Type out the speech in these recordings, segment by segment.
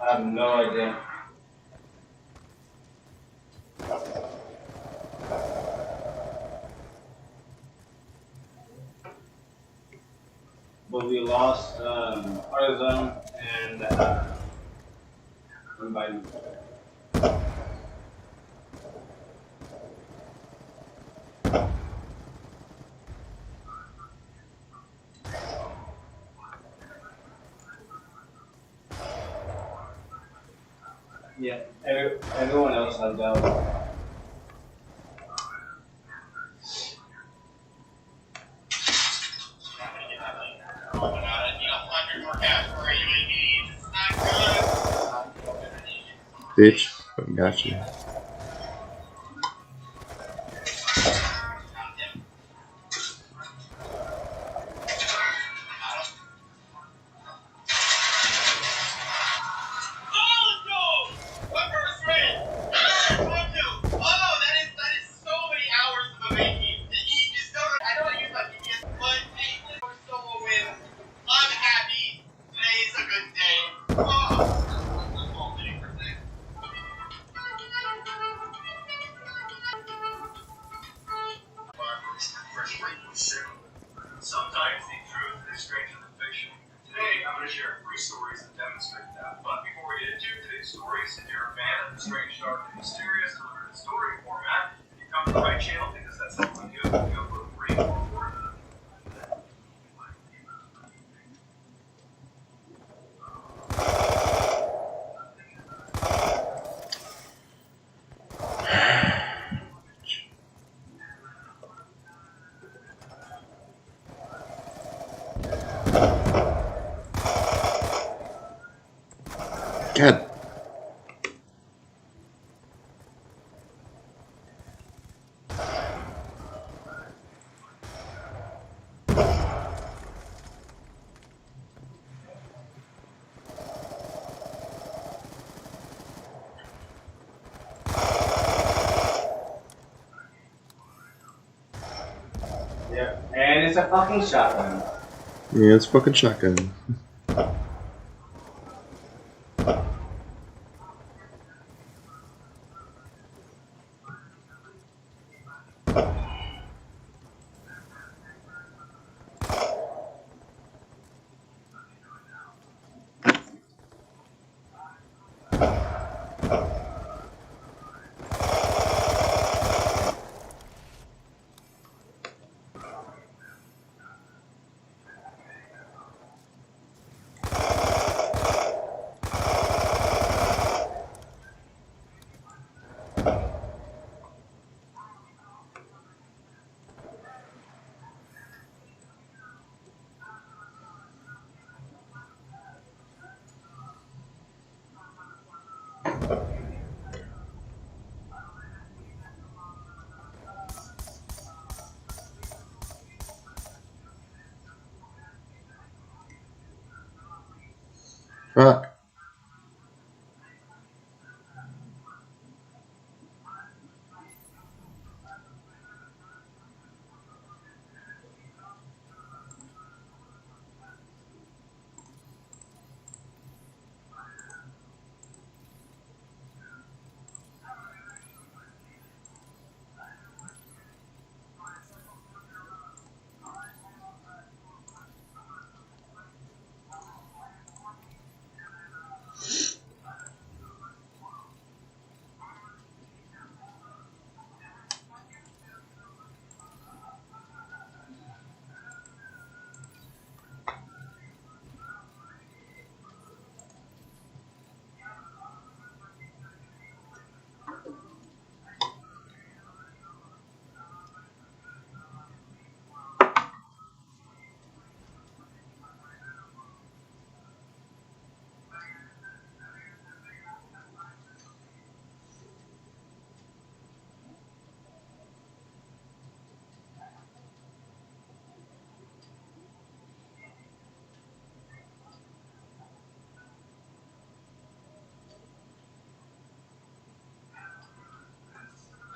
I have no idea. But we lost Arizona and Biden. Yeah, everyone else has out. Bitch, got you. Sometimes the truth is stranger than fiction. Today, I'm going to share 3 stories that demonstrate that. But before we get into today's stories, if you're a fan of the strange, dark, and mysterious delivered in story format, you come to the right channel because that's what we do. We upload 3 or 4 of them. God. Yeah, and it's a fucking shotgun. Yeah, it's fucking shotgun. Fuck.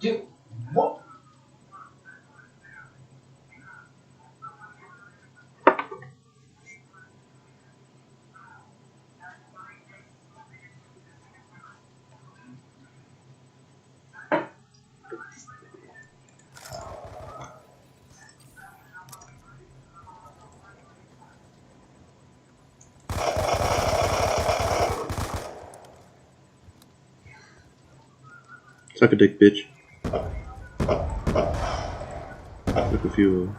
Dude, what? Suck a dick, bitch. Look a few.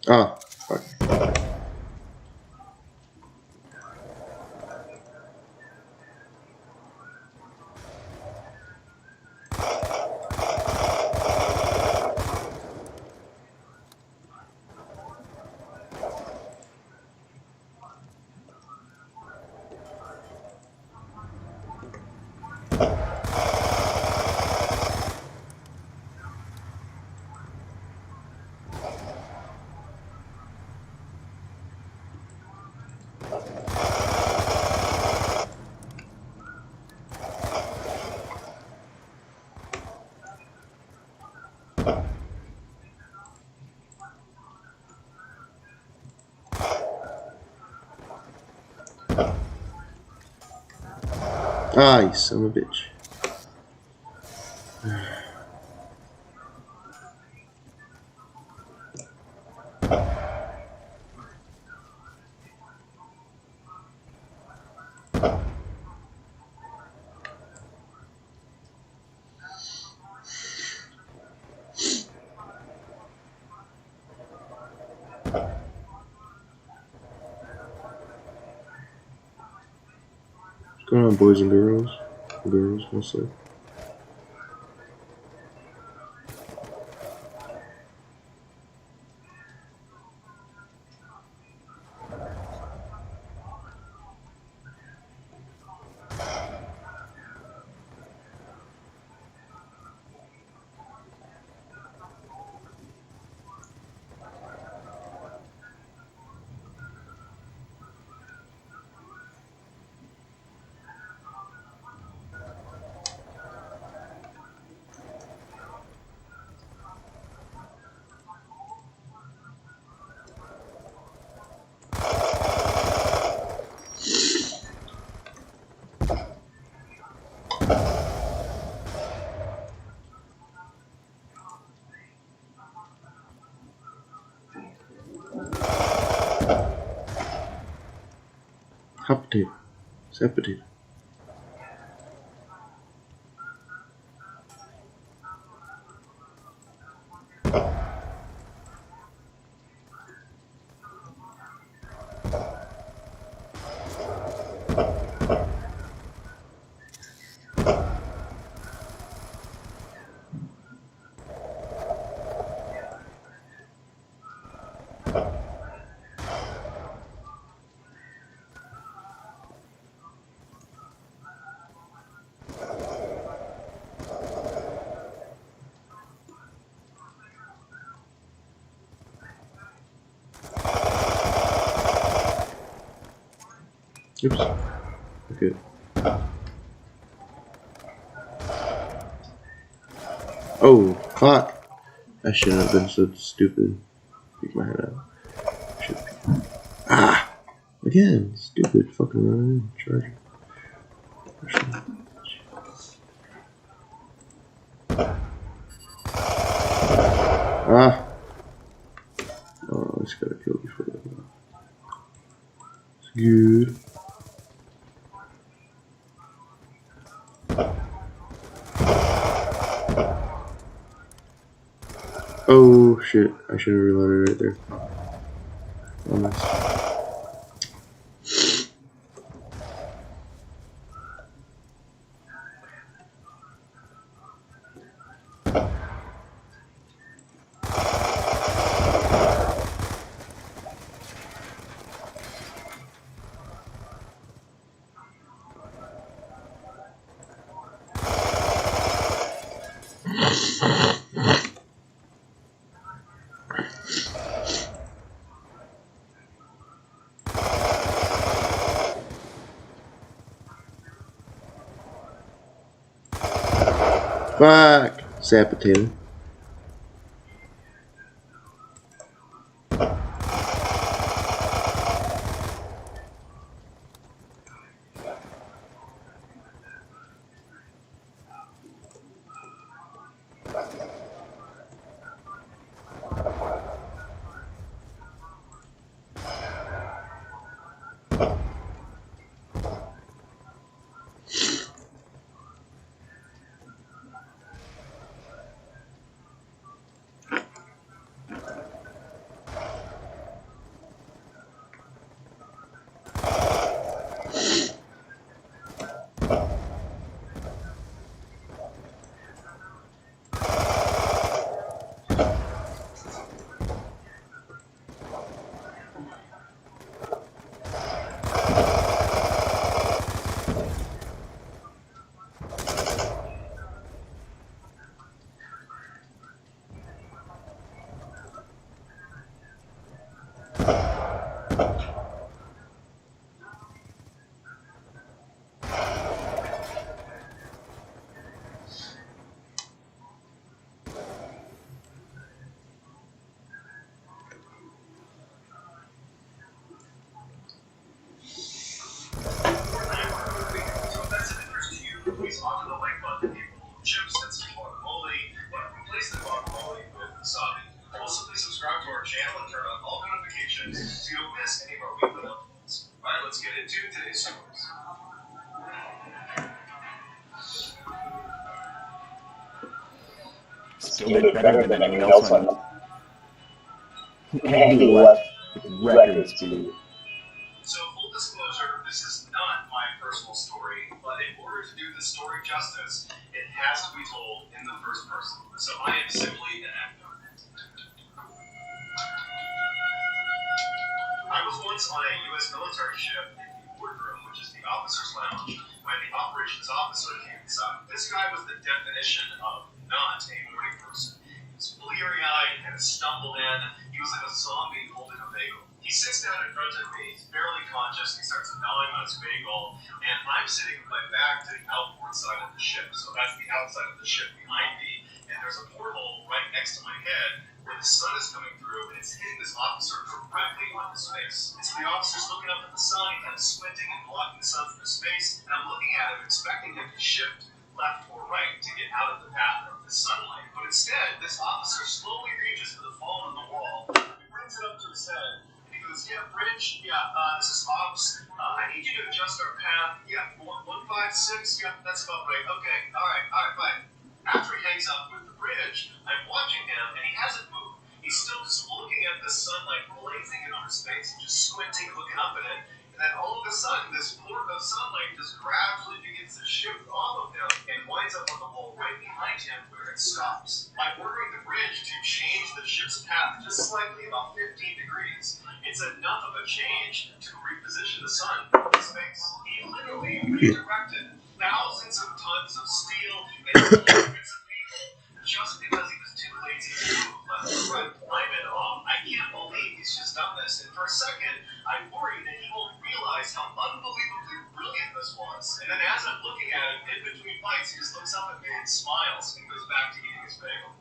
Ah, fuck. Ah, you son of a bitch. What's going on, boys and girls? Girls, mostly. Hot potato. Sad potato. Oops. Okay. Oh, fuck. I shouldn't have been so stupid. Peek my head out. Shit. Ah! Again, stupid fucking running charger. Ah! Oh, I just gotta kill before that. It's good. Oh shit, I should have reloaded right there. Oh, nice. Fuck! Sad potato. So if that's of interest to you, please honor the like button. Chips and some guacamole, but replace the guacamole with wasabi. Also, please subscribe to our channel and turn on all notifications so you don't miss any of our weekly uploads. Alright, let's get into today's stories. Still did better than anyone else on them. Andy left record speed. So, full disclosure, this is not my personal story, but in order to do this story justice, it has to be told in the first person. So, I am simply an actor. I was once on a U.S. military ship in the boardroom, which is the officer's lounge, when the operations officer came inside. This guy was the definition of not a morning person. He was bleary-eyed, kind of stumbled in. He was like a zombie holding a bagel. He sits down in front of me, he's barely conscious, he starts gnawing on his bagel, and I'm sitting with my back to the outboard side of the ship. So that's the outside of the ship behind me, and there's a porthole right next to my head where the sun is coming through, and it's hitting this officer directly on his face. And so the officer's looking up at the sun, kind of squinting and blocking the sun from his face, and I'm looking at him, expecting him to shift left or right to get out of the path of the sunlight. But instead, this officer slowly reaches for the phone on the wall, he brings it up to his head, and he goes, yeah, Bridge, this is Ops. I need you to adjust our path. Yeah, 156, yeah, that's about right. Okay, all right, fine. After he hangs up with the bridge, I'm watching him, and he hasn't moved. He's still just looking at the sunlight blazing in on his face, and just squinting, looking up at it. And then all of a sudden, this port of sunlight just gradually begins to shift off of him and winds up on the wall right behind him where it stops. I'm ordering the bridge to change the ship's path just slightly, about 15 degrees. It's enough of a change to reposition the sun in space. He literally redirected thousands of tons of steel and hundreds of people just because he was too lazy to move left or right. I'm in awe. I can't believe he's just done this. And for a second, I worry that he won't realize how unbelievably brilliant this was. And then as I'm looking at him, in between bites, he just looks up at me and smiles and goes back to eating his bagel.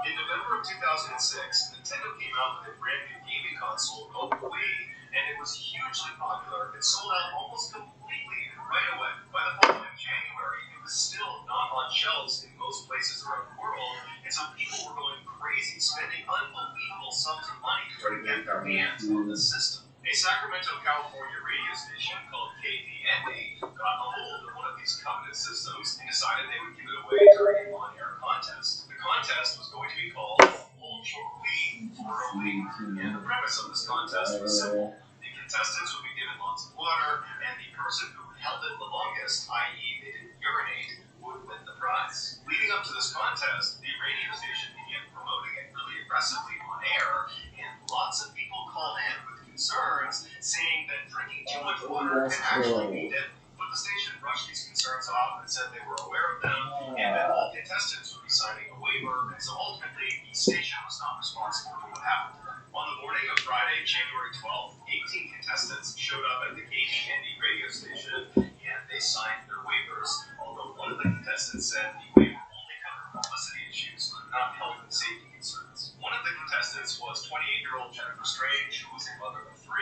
In November of 2006, Nintendo came out with a brand new gaming console called the Wii, and it was hugely popular. It sold out almost completely right away. By the following January, it was still not on shelves in most places around the world, and so people were going crazy, spending unbelievable sums of money to try to get their hands on the system. A Sacramento, California radio station called KPND got a hold of one of these coveted systems and decided they would give it away during an on-air contest. The contest was going to be called Ultra Wii for a Wii, and the premise of this contest was simple. The contestants would be given lots of water, and the person who held it the longest, i.e. they didn't urinate, would win the prize. Leading up to this contest, the radio station began promoting it really aggressively on air, and lots of people called in with concerns, saying that drinking too much water can actually be deadly. But the station brushed these concerns off and said they were aware of them, and that all contestants would be signing a waiver, and so ultimately, the station was not responsible for what happened to them. On the morning of Friday, January 12th, 18 contestants showed up at the KPND radio station, and they signed contestants said the waiver only covered publicity issues, not health and safety concerns. One of the contestants was 28-year-old Jennifer Strange, who was a mother of 3,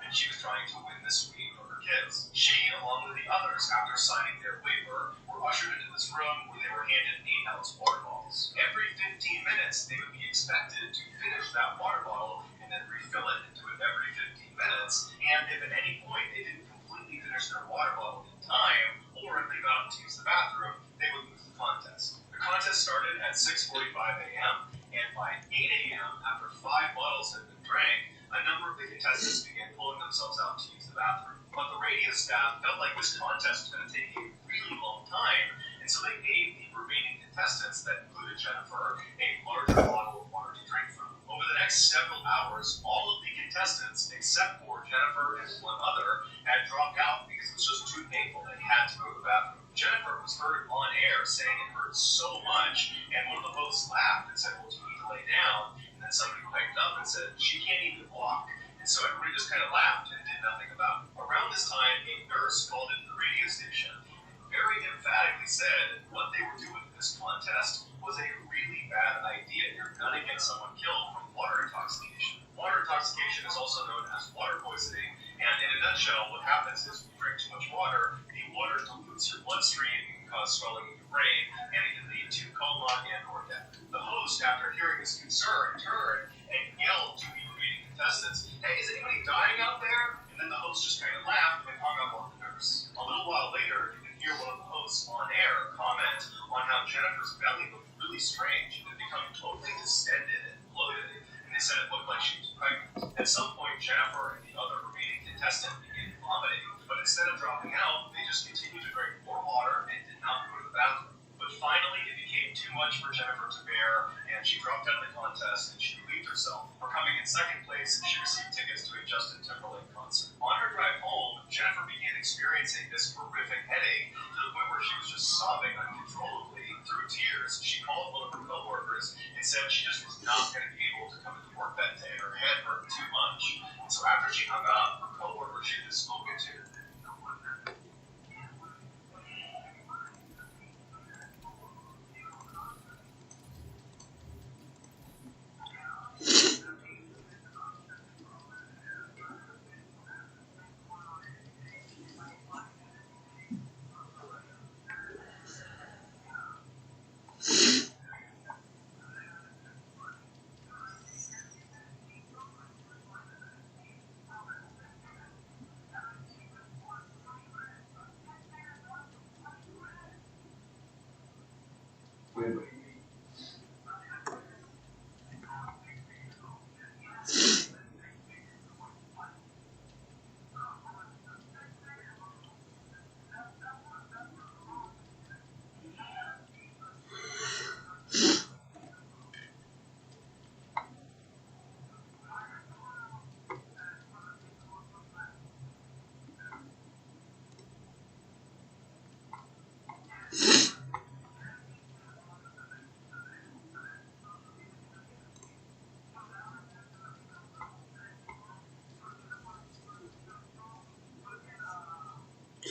and she was trying to win the suite for her kids. She, along with the others, after signing their waiver, were ushered into this room where they were handed 8-ounce water bottles. Every 15 minutes, they would be expected to finish that water bottle and then refill it into it every 15 minutes. And if at any point they didn't completely finish their water bottle in time, or if they got up to use the bathroom, they would lose the contest. The contest started at 6:45 a.m., and by 8 a.m., after 5 bottles had been drank, a number of the contestants began pulling themselves out to use the bathroom. But the radio staff felt like this contest was going to take a really long time, and so they gave the remaining contestants, that included Jennifer, a larger bottle of water to drink from. Over the next several hours, all of the contestants, except for Jennifer and one other, had dropped out because it was just too painful. They had to go to the bathroom. Jennifer was heard on air saying it hurt so much, and one of the hosts laughed and said, well, do you need to lay down? And then somebody piped up and said, she can't even walk. And so everybody just kind of laughed and did nothing about it. Around this time, a nurse called into the radio station and very emphatically said what they were doing in this contest was a really bad idea. You're going to get someone killed from water intoxication. Water intoxication is also known as water poisoning, and in a nutshell, what happens is when you drink too much water, the water dilutes your bloodstream, it can cause swelling in your brain, and it can lead to coma and or death. The host, after hearing this concern, turned and yelled to the remaining contestants, hey, is anybody dying out there? And then the host just kind of laughed and hung up on the nurse. A little while later, you can hear one of the hosts on air comment on how Jennifer's belly looked really strange. It had become totally distended and bloated, and they said it looked like she was pregnant. At some point, Jennifer and the other remaining contestant began vomiting, but instead of dropping out, they just continued to drink more water and did not go to the bathroom. But finally, it became too much for Jennifer to bear, and she dropped out of the contest and she relieved herself. For coming in second place, she received tickets to a Justin Timberlake concert. On her drive home, Jennifer began experiencing this horrific headache to the point where she was just sobbing uncontrollably. Through tears, she called one of her coworkers and said she just was not going to be able to come into work that day. Her head hurt too much. And so after she hung up, her coworker she had spoken to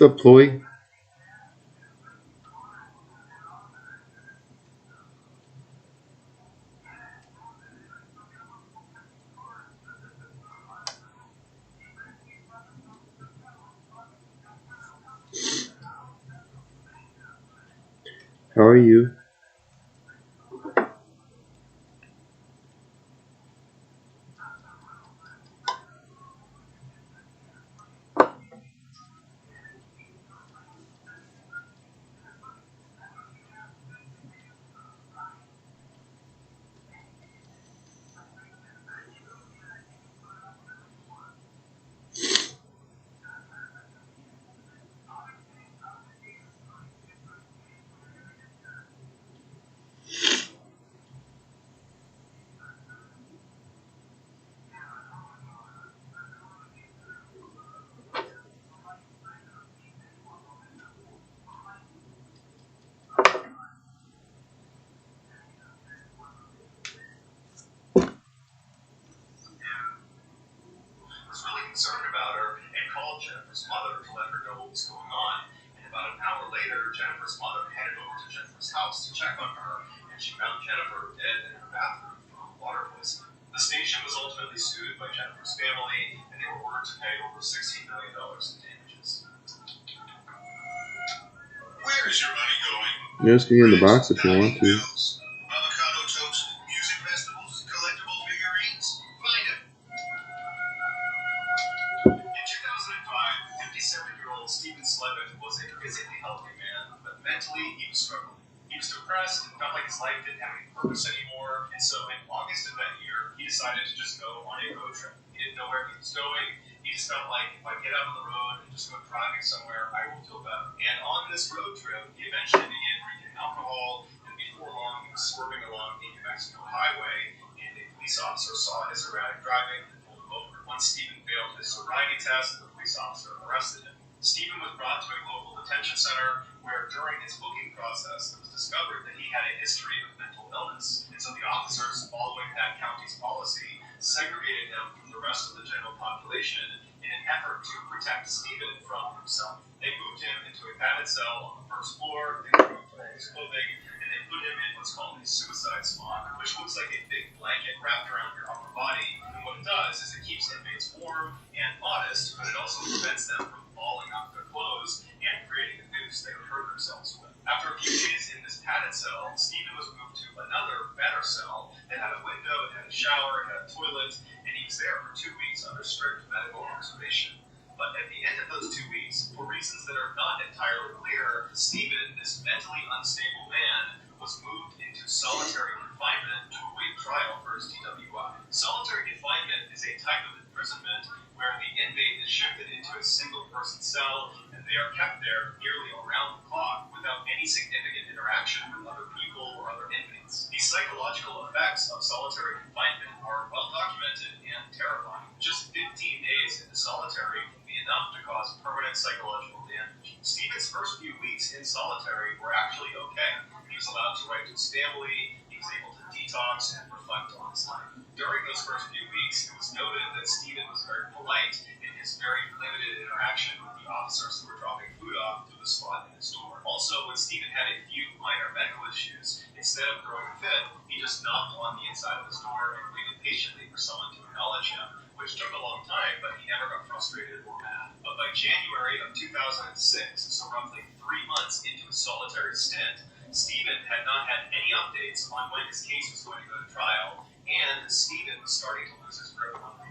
What's up, Chloe? How are you? house to check on her, and she found Jennifer dead in her bathroom from water poisoning. The station was ultimately sued by Jennifer's family, and they were ordered to pay over $16 million in damages. Where is your money going? You guys can get in the box if you want to. Avocado toast, music festivals, collectible figurines. Find it. In 2005, 57-year-old Stephen Slevin was a physically healthy man, but mentally he was struggling. He was depressed and felt like his life didn't have any purpose anymore, and so in August of that year, he decided to just go on a road trip. He didn't know where he was going. He just felt like if I get out on the road and just go driving somewhere, I will feel better. And on this road trip, he eventually began drinking alcohol, and before long, he was swerving along the New Mexico highway, and a police officer saw his erratic driving and pulled him over. Once Stephen failed his sobriety test, the police officer arrested him. Stephen was brought to a local detention center where during his booking process it was discovered that he had a history of mental illness. And so the officers, following that county's policy, segregated him from the rest of the general population in an effort to protect Stephen from himself. They moved him into a padded cell on the first floor, they removed all his clothing, and they put him in what's called a suicide smock, which looks like a big blanket wrapped around your upper body. And what it does is it keeps inmates warm and modest, but it also prevents them from falling off their clothes and creating a noose they would hurt themselves with. After a few days in this padded cell, Stephen was moved to another, better cell that had a window, it had a shower, it had a toilet, and he was there for 2 weeks under strict medical observation. But at the end of those 2 weeks, for reasons that are not entirely clear, Stephen, this mentally unstable man, was moved into solitary confinement to await trial for his DWI. Solitary confinement is a type of imprisonment where the inmate is shifted into a single-person cell, and they are kept there nearly around the clock without any significant interaction with other people or other inmates. The psychological effects of solitary confinement are well documented and terrifying. Just 15 days into solitary can be enough to cause permanent psychological damage. Stephen's first few weeks in solitary were actually okay. He was allowed to write to his family, he was able to detox and reflect on his life. During those first few weeks, it was noted that Stephen was very polite in his very limited interaction with the officers who were dropping food off to the spot in his door. Also, when Stephen had a few minor medical issues, instead of throwing a fit, he just knocked on the inside of his door and waited patiently for someone to acknowledge him, which took a long time, but he never got frustrated or mad. But by January of 2006, so roughly 3 months into his solitary stint, Stephen had not had any updates on when his case was going to go to trial, and Stephen was starting to lose his grip on the